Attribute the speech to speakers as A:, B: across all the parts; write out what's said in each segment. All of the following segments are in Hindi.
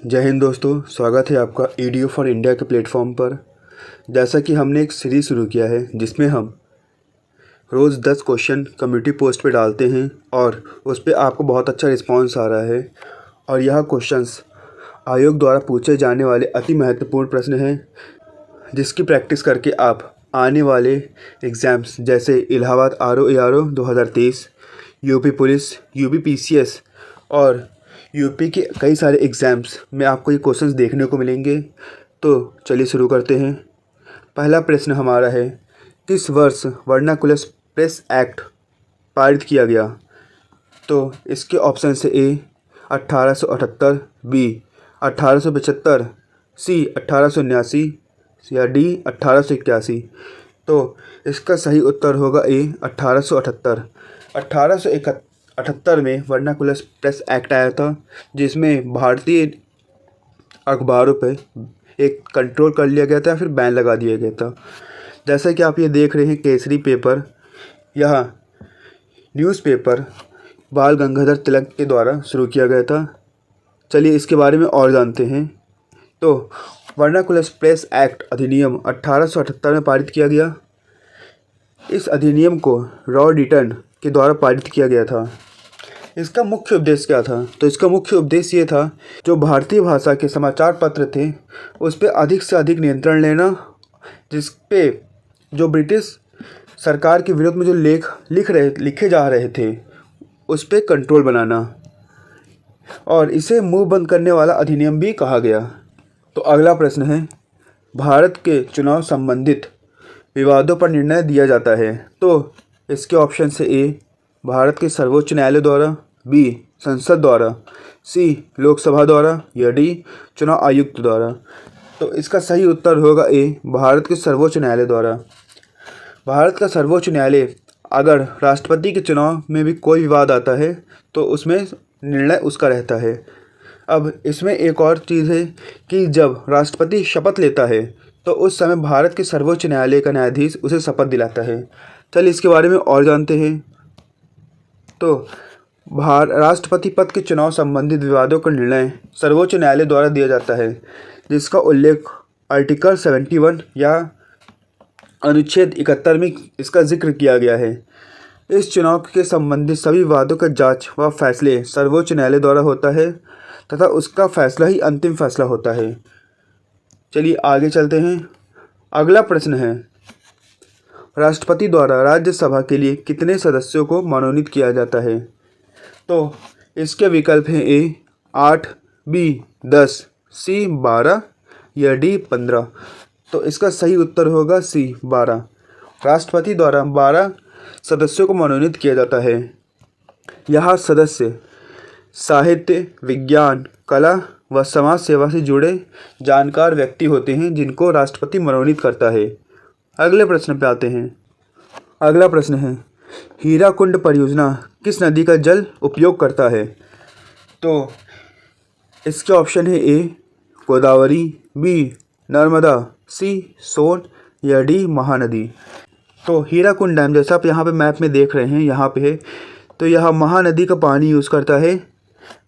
A: जय हिंद दोस्तों, स्वागत है आपका ईडीओ फॉर इंडिया के प्लेटफॉर्म पर। जैसा कि हमने एक सीरीज़ शुरू किया है जिसमें हम रोज़ 10 क्वेश्चन कम्युनिटी पोस्ट पे डालते हैं और उस पे आपको बहुत अच्छा रिस्पांस आ रहा है। और यह क्वेश्चंस आयोग द्वारा पूछे जाने वाले अति महत्वपूर्ण प्रश्न हैं जिसकी प्रैक्टिस करके आप आने वाले एग्ज़ाम्स जैसे Allahabad RO-ARO 2023, UP police, UP PCS और यूपी के कई सारे एग्ज़ाम्स में आपको ये क्वेश्चंस देखने को मिलेंगे। तो चलिए शुरू करते हैं। पहला प्रश्न हमारा है, किस वर्ष वर्नाकुलर प्रेस एक्ट पारित किया गया? तो इसके ऑप्शन से ए 1878, बी 1875, सी 1879 या डी 1881। तो इसका सही उत्तर होगा ए 1878। 1878 में वर्नाकुलर प्रेस एक्ट आया था जिसमें भारतीय अखबारों पे एक कंट्रोल कर लिया गया था, फिर बैन लगा दिया गया था। जैसा कि आप ये देख रहे हैं केसरी पेपर, यह न्यूज़पेपर बाल गंगाधर तिलक के द्वारा शुरू किया गया था। चलिए इसके बारे में और जानते हैं। तो वर्नाकुलर प्रेस एक्ट अधिनियम 1878 में पारित किया गया। इस अधिनियम को लॉर्ड ईटन के द्वारा पारित किया गया था। इसका मुख्य उद्देश्य क्या था? तो इसका मुख्य उद्देश्य ये था, जो भारतीय भाषा के समाचार पत्र थे उस पर अधिक से अधिक नियंत्रण लेना, जिस पे जो ब्रिटिश सरकार के विरोध में जो लिखे जा रहे थे उस पर कंट्रोल बनाना, और इसे मुंह बंद करने वाला अधिनियम भी कहा गया। तो अगला प्रश्न है, भारत के चुनाव संबंधित विवादों पर निर्णय दिया जाता है। तो इसके ऑप्शन से ए भारत के सर्वोच्च न्यायालय द्वारा, बी संसद द्वारा, सी लोकसभा द्वारा या डी चुनाव आयुक्त द्वारा। तो इसका सही उत्तर होगा ए भारत के सर्वोच्च न्यायालय द्वारा। भारत का सर्वोच्च न्यायालय अगर राष्ट्रपति के चुनाव में भी कोई विवाद आता है तो उसमें निर्णय उसका रहता है। अब इसमें एक और चीज़ है कि जब राष्ट्रपति शपथ लेता है तो उस समय भारत के सर्वोच्च न्यायालय का न्यायाधीश उसे शपथ दिलाता है। चलिए इसके बारे में और जानते हैं। तो राष्ट्रपति पद के चुनाव संबंधित विवादों का निर्णय सर्वोच्च न्यायालय द्वारा दिया जाता है, जिसका उल्लेख आर्टिकल 71 या अनुच्छेद 71 में इसका जिक्र किया गया है। इस चुनाव के संबंधित सभी विवादों का जांच व फैसले सर्वोच्च न्यायालय द्वारा होता है तथा उसका फैसला ही अंतिम फैसला होता है। चलिए आगे चलते हैं। अगला प्रश्न है, राष्ट्रपति द्वारा राज्यसभा के लिए कितने सदस्यों को मनोनीत किया जाता है? तो इसके विकल्प हैं ए 8, बी 10, सी 12 या डी 15। तो इसका सही उत्तर होगा सी 12। राष्ट्रपति द्वारा 12 सदस्यों को मनोनीत किया जाता है। यह सदस्य साहित्य, विज्ञान, कला व समाज सेवा से जुड़े जानकार व्यक्ति होते हैं जिनको राष्ट्रपति मनोनीत करता है। अगले प्रश्न पे आते हैं। अगला प्रश्न है, हीराकुंड परियोजना किस नदी का जल उपयोग करता है? तो इसके ऑप्शन है ए गोदावरी, बी नर्मदा, सी सोन या डी महानदी। तो हीराकुंड डैम, जैसा आप यहाँ पे मैप में देख रहे हैं, यहाँ पे है, तो यह महानदी का पानी यूज़ करता है।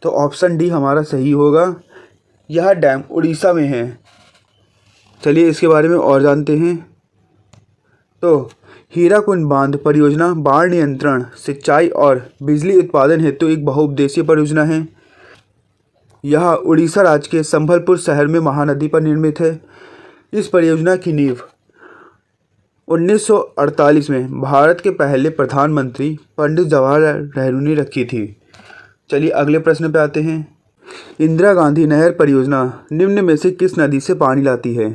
A: तो ऑप्शन डी हमारा सही होगा। यह डैम उड़ीसा में है। चलिए इसके बारे में और जानते हैं। तो हीराकुंड बांध परियोजना बाढ़ नियंत्रण, सिंचाई और बिजली उत्पादन हेतु एक बहुउद्देशीय परियोजना है। यह उड़ीसा राज्य के संबलपुर शहर में महानदी पर निर्मित है। इस परियोजना की नींव 1948 में भारत के पहले प्रधानमंत्री पंडित जवाहरलाल नेहरू ने रखी थी। चलिए अगले प्रश्न पे आते हैं। इंदिरा गांधी नहर परियोजना निम्न में से किस नदी से पानी लाती है?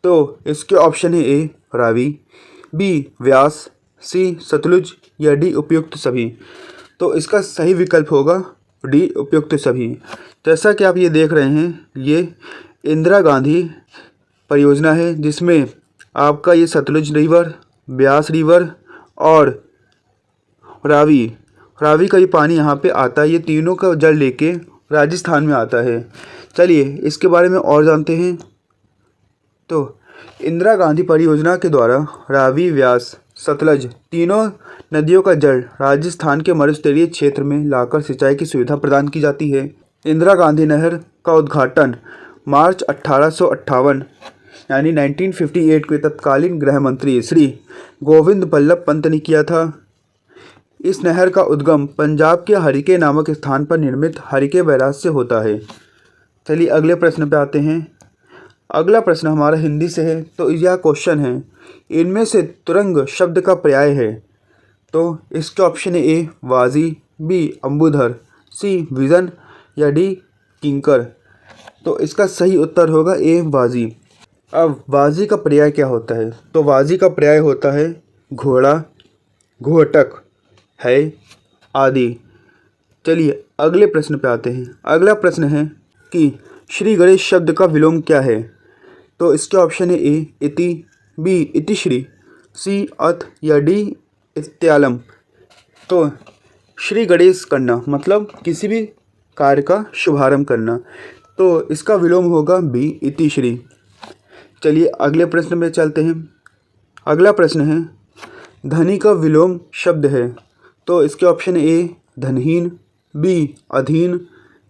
A: तो इसके ऑप्शन है ए रावी, बी व्यास, सी सतलुज या डी उपयुक्त सभी। तो इसका सही विकल्प होगा डी उपयुक्त सभी। जैसा कि आप ये देख रहे हैं, ये इंदिरा गांधी परियोजना है जिसमें आपका ये सतलुज रिवर, ब्यास रिवर और रावी का ये पानी यहाँ पे आता है। ये तीनों का जल लेके राजस्थान में आता है। चलिए इसके बारे में और जानते हैं। तो इंदिरा गांधी परियोजना के द्वारा रावी, व्यास, सतलज तीनों नदियों का जल राजस्थान के मरुस्थलीय क्षेत्र में लाकर सिंचाई की सुविधा प्रदान की जाती है। इंदिरा गांधी नहर का उद्घाटन मार्च 1858 यानी 1958 के तत्कालीन गृह मंत्री श्री गोविंद बल्लभ पंत ने किया था। इस नहर का उद्गम पंजाब के हरिके नामक स्थान पर निर्मित हरिके बैराज से होता है। चलिए अगले प्रश्न पे आते हैं। अगला प्रश्न हमारा हिंदी से है। तो यह क्वेश्चन है, इनमें से तुरंग शब्द का पर्याय है। तो इसके ऑप्शन है ए वाजी, बी अम्बुधर, सी विजन या डी किंकर। तो इसका सही उत्तर होगा ए वाजी। अब वाजी का पर्याय क्या होता है? तो वाजी का पर्याय होता है घोड़ा, घोटक, है आदि। चलिए अगले प्रश्न पे आते हैं। अगला प्रश्न है कि श्री गणेश शब्द का विलोम क्या है? तो इसके ऑप्शन है ए इति, बी इतिश्री, सी अथ या डी इत्यालम। तो श्री गणेश करना मतलब किसी भी कार्य का शुभारंभ करना, तो इसका विलोम होगा बी इतिश्री। चलिए अगले प्रश्न में चलते हैं। अगला प्रश्न है, धनी का विलोम शब्द है। तो इसके ऑप्शन है ए धनहीन, बी अधीन,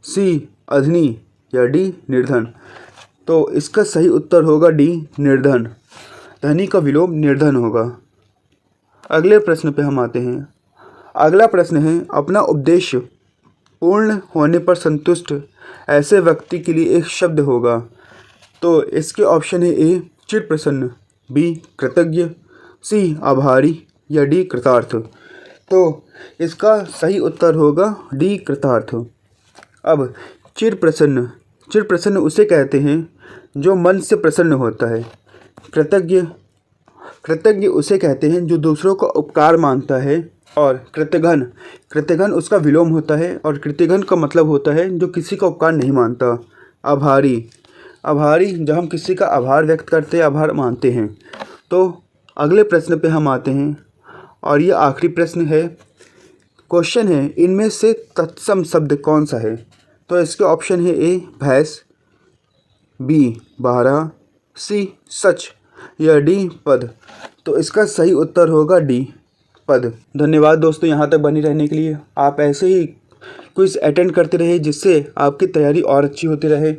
A: सी अधनी या डी निर्धन। तो इसका सही उत्तर होगा डी निर्धन। धनी का विलोम निर्धन होगा। अगले प्रश्न पे हम आते हैं। अगला प्रश्न है, अपना उद्देश्य पूर्ण होने पर संतुष्ट ऐसे व्यक्ति के लिए एक शब्द होगा। तो इसके ऑप्शन है ए चिर प्रसन्न, बी कृतज्ञ, सी आभारी या डी कृतार्थ। तो इसका सही उत्तर होगा डी कृतार्थ। अब चिर प्रसन्न उसे कहते हैं जो मन से प्रसन्न होता है। कृतज्ञ उसे कहते हैं जो दूसरों का उपकार मानता है। और कृतघ्न उसका विलोम होता है और कृतघ्न का मतलब होता है जो किसी का उपकार नहीं मानता। आभारी जब हम किसी का आभार व्यक्त करते हैं, आभार मानते हैं। तो अगले प्रश्न पे हम आते हैं और ये आखिरी प्रश्न है। क्वेश्चन है, इनमें से तत्सम शब्द कौन सा है? तो इसके ऑप्शन है ए भैंस, बी बारह, सी सच या डी पद। तो इसका सही उत्तर होगा डी पद। धन्यवाद दोस्तों यहाँ तक बने रहने के लिए। आप ऐसे ही क्विज़ अटेंड करते रहे जिससे आपकी तैयारी और अच्छी होती रहे।